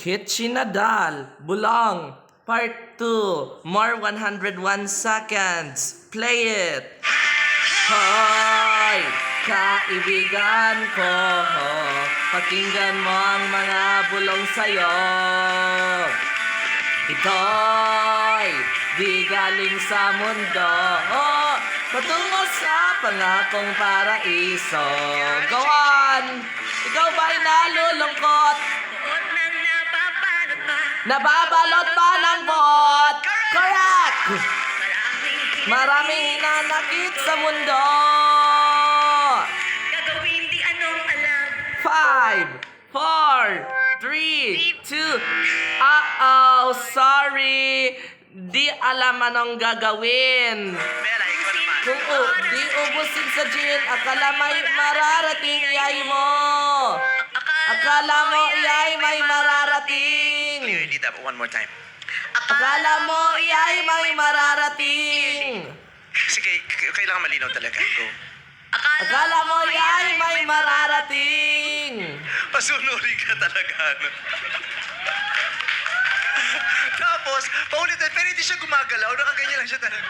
Hichi Nadal, Bulong, Part 2, more 101 seconds. Play it! Hoy! Kaibigan ko, pakinggan mo ang mga bulong sa'yo. Ito'y di galing sa mundo, patungo sa pangakong paraiso. Go on! Ikaw ba'y nalulungkot? Nababalot pa ng bot? Correct! Maraming hinanakit sa mundo. Gagawin di anong alam. 5, 4, 3, 2. Sorry. Di alam anong gagawin. Bella, ikaw naman. Kung di ubusin sa gin, akala may mararating iyay mo. Akala mo iyay may mararating. Clear, Dita, one more time. Akala mo iyay may mararating. Sige, kailangan malinaw talaga. Go. Akala mo iyay may mararating. Pasunurin ka talaga, ano? Tapos, paulitin, pero hindi siya gumagalaw. Nakaganyan lang siya talaga.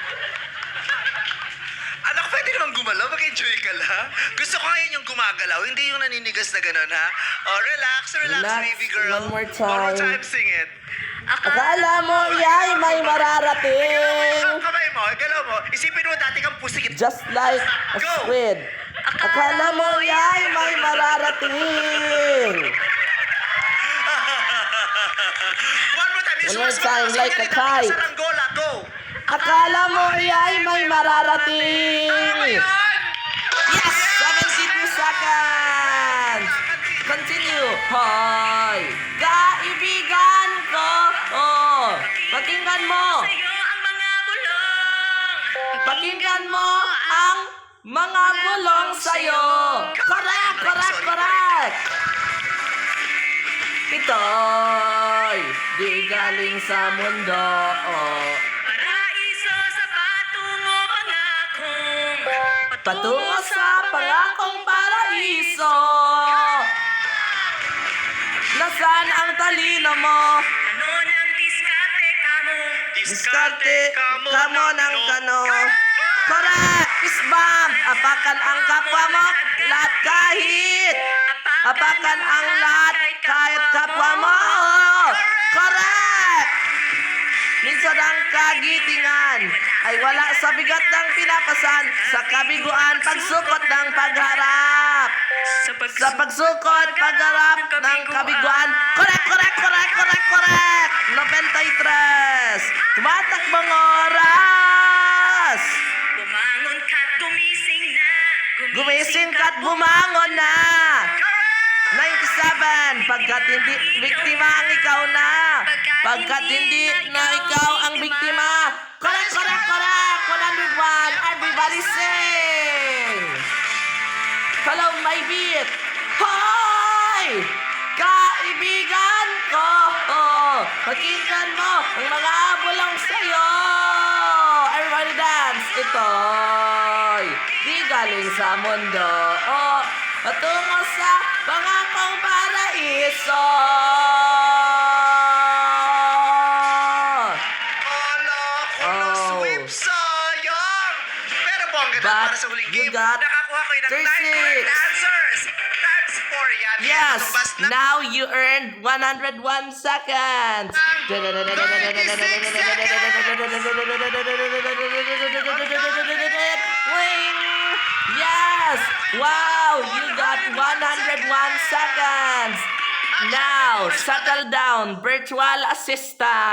Anak, pwede naman gumalaw. Mag-enjoy ka lang. Gusto ko ngayon yung gumagalaw, hindi yung naninigas na gano'n, ha? Oh, relax, Relax. baby girl. One more time. One more time, sing it. Akala mo iyay may Galaw mo mararating. yung kamay mo, galaw mo. Isipin mo dati kang pusikit. Just like a Go. squid. Akala mo iyay may mararating. One more time. One more time, like a kite. Sa Angola, go. Akala mo iyay may mararating. Tama yun! Yes! 72 seconds! Continue! Hoy! Kaibigan ko! Pakinggan mo! Sa'yo ang mga bulong. Pakinggan mo ang mga bulong sa'yo! Correct! Correct! Correct! Ito'y di galing sa mundo. Paraiso sa patungo pangakong. Patungo sa pangakong paraiso. Nasaan ang talino mo? Ano ng diskarte ka mo? Diskarte kamo ng kano. Correct! Isbam! Apakan ang kapwa mo lahat kahit. Apakan ang lahat kahit kapwa mo. Correct! Minsan ang kagitingan ay wala sa bigat ng pinapasan, sa kabiguan pagsukot ng pagharap. Sa pagsukot, pagharap ng kabiguan. Correct, correct, correct, correct, correct. 93. Tumatakbong oras. Bumangon ka't gumising na. Gumising ka't bumangon na. 97. Pagkat hindi biktima ang ikaw na. Pagkat hindi na ikaw ang biktima. Correct, correct, correct. 101. Everybody sing. Follow my beat. Hoy! Kaibigan ko. Pakinggan mo ang mga bulong sa'yo. Everybody dance. Ito'y di galing sa mundo. Patungo sa pangakong paraiso. Ala ko na sweep, sayang! Pero bongga na But para sa huling you game. got Nakakuha ko yung 9 36. correct answers. Times 4 yan. Yes, Tumbas na. now you earned 101 seconds. Wing! Yes! Wow! You got 101 seconds. Now, settle down, virtual assistant.